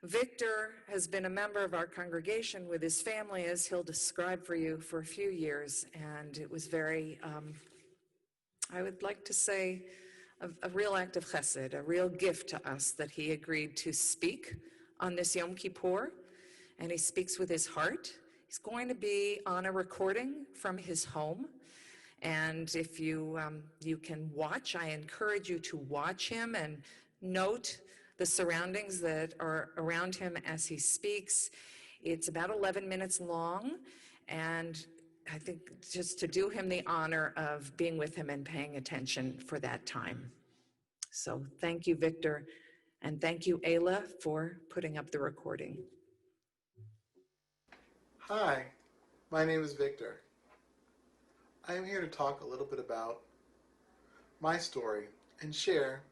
Victor has been a member of our congregation with his family, as he'll describe for you, for a few years, and it was very, I would like to say, a real act of chesed, a real gift to us that he agreed to speak on this Yom Kippur, and he speaks with his heart. He's going to be on a recording from his home, and if you can watch, I encourage you to watch him and note the surroundings that are around him as he speaks. It's about 11 minutes long, and I think just to do him the honor of being with him and paying attention for that time. So thank you, Victor, and thank you, Ayla, for putting up the recording. Hi, my name is Victor. I am here to talk a little bit about my story and share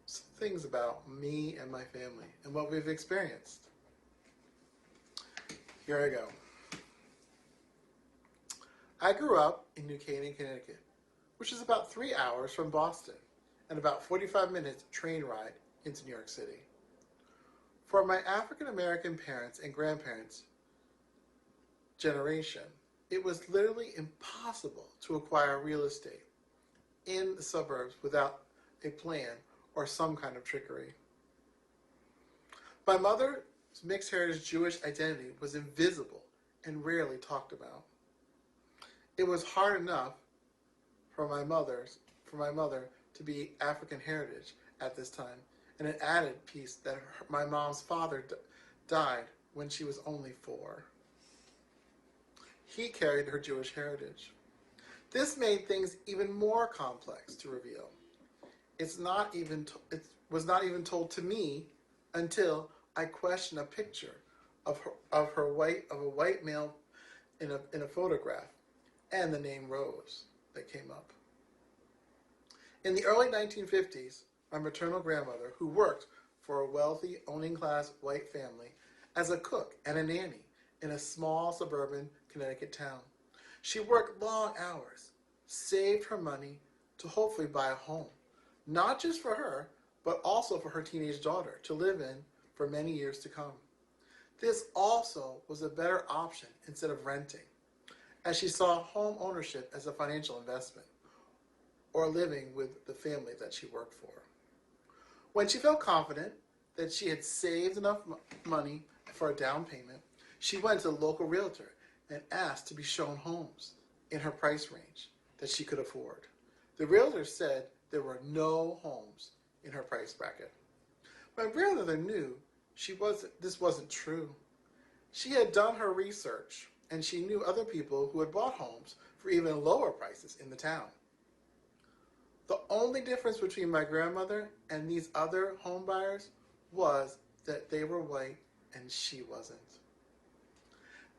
some things about me and my family and what we've experienced. Here I go. I grew up in New Canaan, Connecticut, which is about 3 hours from Boston and about 45 minutes train ride into New York City. For my African American parents and grandparents' generation, it was literally impossible to acquire real estate in the suburbs without a plan or some kind of trickery. My mother's mixed heritage Jewish identity was invisible and rarely talked about. It was hard enough for my mother to be African heritage at this time, and an added piece that my mom's father died when she was only 4. He carried her Jewish heritage. This made things even more complex to reveal. It was not even told to me until I questioned a picture of a white male in a photograph and the name Rose that came up. In the early 1950s, my maternal grandmother, who worked for a wealthy owning class white family as a cook and a nanny in a small suburban Connecticut town. She worked long hours, saved her money to hopefully buy a home, not just for her, but also for her teenage daughter to live in for many years to come. This also was a better option instead of renting, as she saw home ownership as a financial investment, or living with the family that she worked for. When she felt confident that she had saved enough money for a down payment, she went to the local realtor and asked to be shown homes in her price range that she could afford. The realtor said there were no homes in her price bracket. My grandmother knew this wasn't true. She had done her research, and she knew other people who had bought homes for even lower prices in the town. The only difference between my grandmother and these other home buyers was that they were white and she wasn't.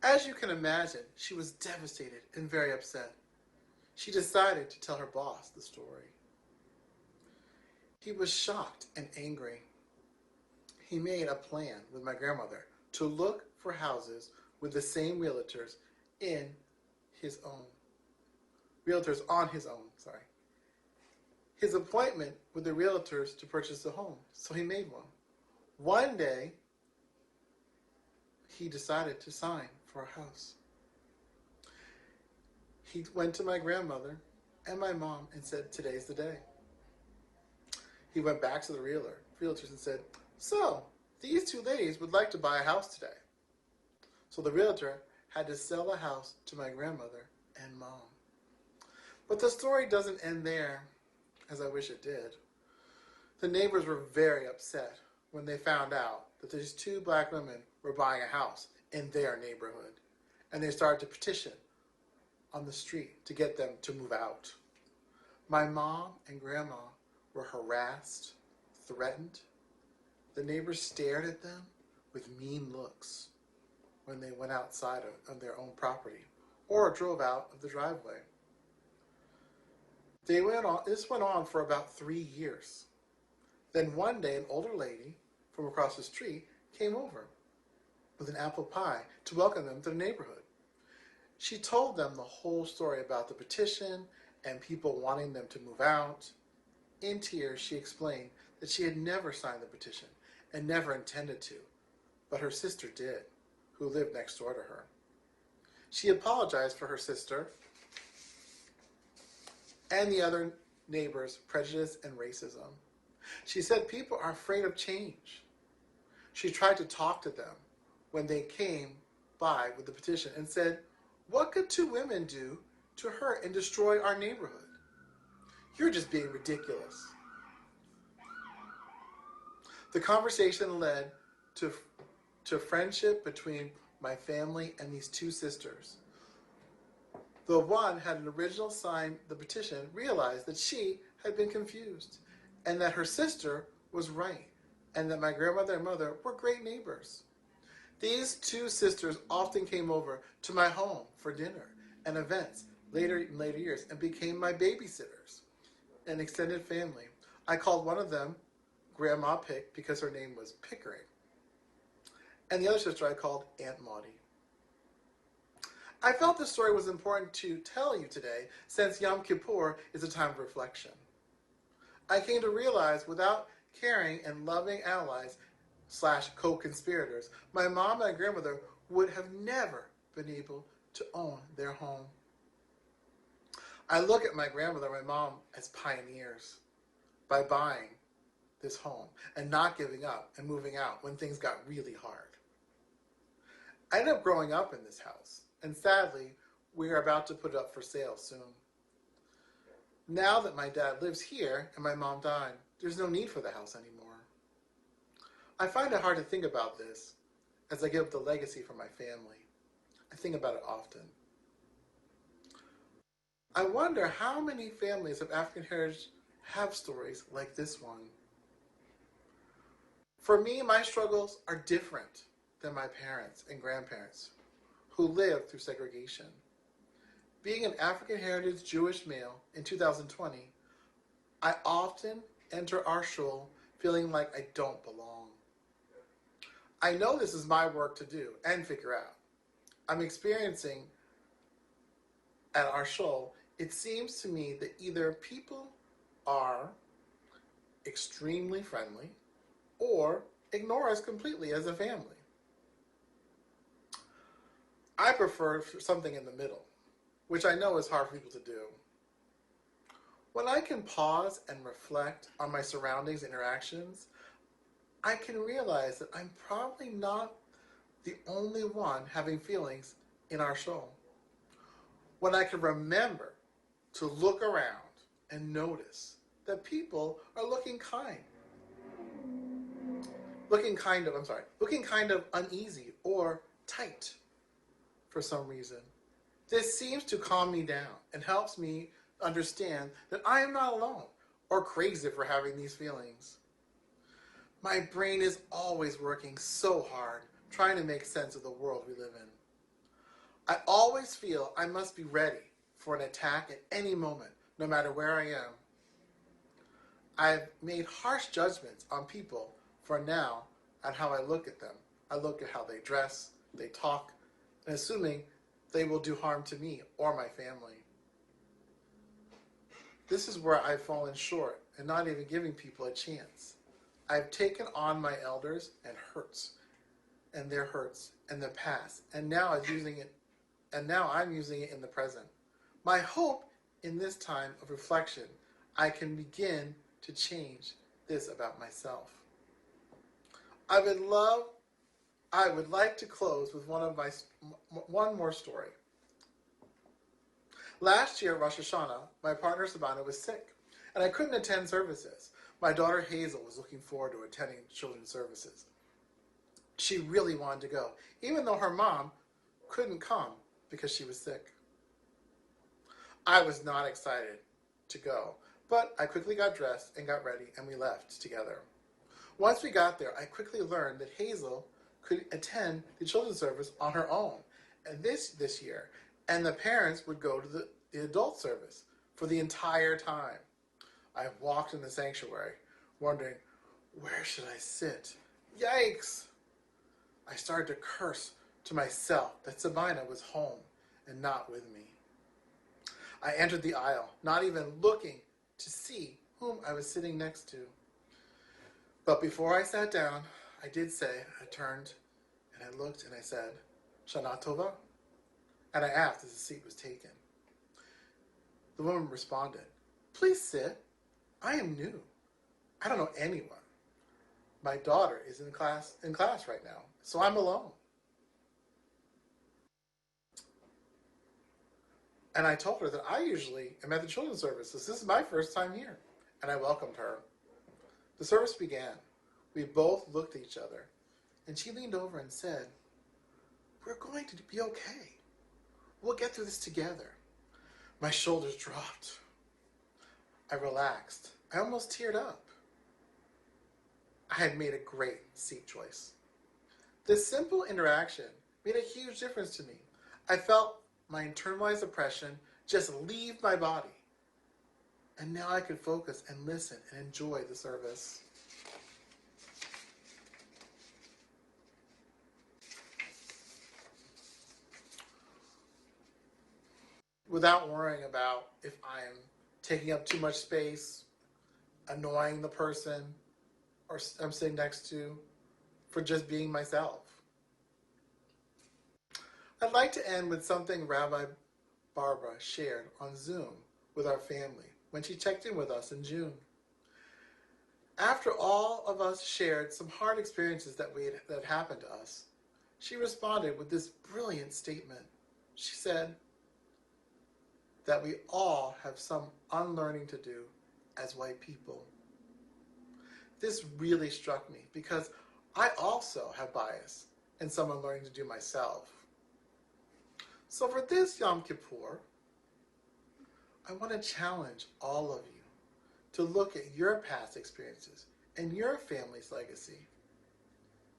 As you can imagine, she was devastated and very upset. She decided to tell her boss the story. He was shocked and angry. He made a plan with my grandmother to look for houses with the same realtors on his own. His appointment with the realtors to purchase the home, so he made one. One day, he decided to sign for a house. He went to my grandmother and my mom and said, "Today's the day." He went back to the realtors and said, "So, these 2 ladies would like to buy a house today." So the realtor had to sell the house to my grandmother and mom. But the story doesn't end there, as I wish it did. The neighbors were very upset when they found out that these 2 black women were buying a house in their neighborhood, and they started to petition on the street to get them to move out. My mom and grandma were harassed, threatened. The neighbors stared at them with mean looks when they went outside of their own property or drove out of the driveway. This went on for about 3 years. Then one day, an older lady from across the street came over with an apple pie to welcome them to the neighborhood. She told them the whole story about the petition and people wanting them to move out. In tears, she explained that she had never signed the petition and never intended to, but her sister did, who lived next door to her. She apologized for her sister and the other neighbors' prejudice and racism. She said people are afraid of change. She tried to talk to them when they came by with the petition and said, "What could two women do to hurt and destroy our neighborhood? You're just being ridiculous." The conversation led to friendship between my family and these two sisters. The one had originally signed the petition realized that she had been confused and that her sister was right and that my grandmother and mother were great neighbors. These two sisters often came over to my home for dinner and events in later years and became my babysitters and extended family. I called one of them Grandma Pick because her name was Pickering. And the other sister I called Aunt Maudie. I felt this story was important to tell you today since Yom Kippur is a time of reflection. I came to realize without caring and loving allies / co-conspirators, my mom and grandmother would have never been able to own their home. I look at my grandmother and my mom as pioneers by buying this home and not giving up and moving out when things got really hard. I ended up growing up in this house, and sadly, we are about to put it up for sale soon. Now that my dad lives here and my mom died, there's no need for the house anymore. I find it hard to think about this as I give up the legacy for my family. I think about it often. I wonder how many families of African heritage have stories like this one. For me, my struggles are different than my parents and grandparents who lived through segregation. Being an African heritage Jewish male in 2020, I often enter our shul feeling like I don't belong. I know this is my work to do and figure out. I'm experiencing at our shul, it seems to me that either people are extremely friendly or ignore us completely as a family. I prefer something in the middle, which I know is hard for people to do. When I can pause and reflect on my surroundings and interactions, I can realize that I'm probably not the only one having feelings in our shul. When I can remember to look around and notice that people are looking kind of uneasy or tight for some reason. This seems to calm me down and helps me understand that I am not alone or crazy for having these feelings. My brain is always working so hard trying to make sense of the world we live in. I always feel I must be ready for an attack at any moment, no matter where I am. I've made harsh judgments on people for now on how I look at them. I look at how they dress, they talk, and assuming they will do harm to me or my family. This is where I've fallen short and not even giving people a chance. I've taken on my elders and their hurts and the past, and now I'm using it in the present. My hope in this time of reflection, I can begin to change this about myself. I would like to close with one more story. Last year, Rosh Hashanah, my partner Sabana was sick, and I couldn't attend services. My daughter Hazel was looking forward to attending children's services. She really wanted to go, even though her mom couldn't come because she was sick. I was not excited to go, but I quickly got dressed and got ready, and we left together. Once we got there, I quickly learned that Hazel could attend the children's service on her own, and this year, and the parents would go to the adult service for the entire time. I walked in the sanctuary, wondering, where should I sit? Yikes! I started to curse to myself that Sabina was home and not with me. I entered the aisle, not even looking to see whom I was sitting next to. But before I sat down, I did say, I turned and I looked and I said, Shana Tova? And I asked as the seat was taken. The woman responded, please sit. I am new. I don't know anyone. My daughter is in class right now, so I'm alone. And I told her that I usually am at the children's services. This is my first time here. And I welcomed her. The service began. We both looked at each other. And she leaned over and said, we're going to be okay. We'll get through this together. My shoulders dropped. I relaxed. I almost teared up. I had made a great seat choice. This simple interaction made a huge difference to me. I felt my internalized oppression just leave my body. And now I could focus and listen and enjoy the service. Without worrying about if I'm taking up too much space, annoying the person or I'm sitting next to, for just being myself. I'd like to end with something Rabbi Barbara shared on Zoom with our family when she checked in with us in June. After all of us shared some hard experiences that happened to us, she responded with this brilliant statement. She said that we all have some unlearning to do as white people. This really struck me because I also have bias and some unlearning to do myself. So for this Yom Kippur, I want to challenge all of you to look at your past experiences and your family's legacy.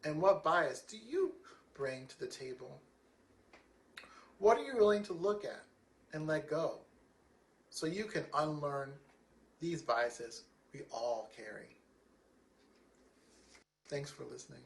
And what bias do you bring to the table? What are you willing to look at and let go so you can unlearn these biases we all carry? Thanks for listening.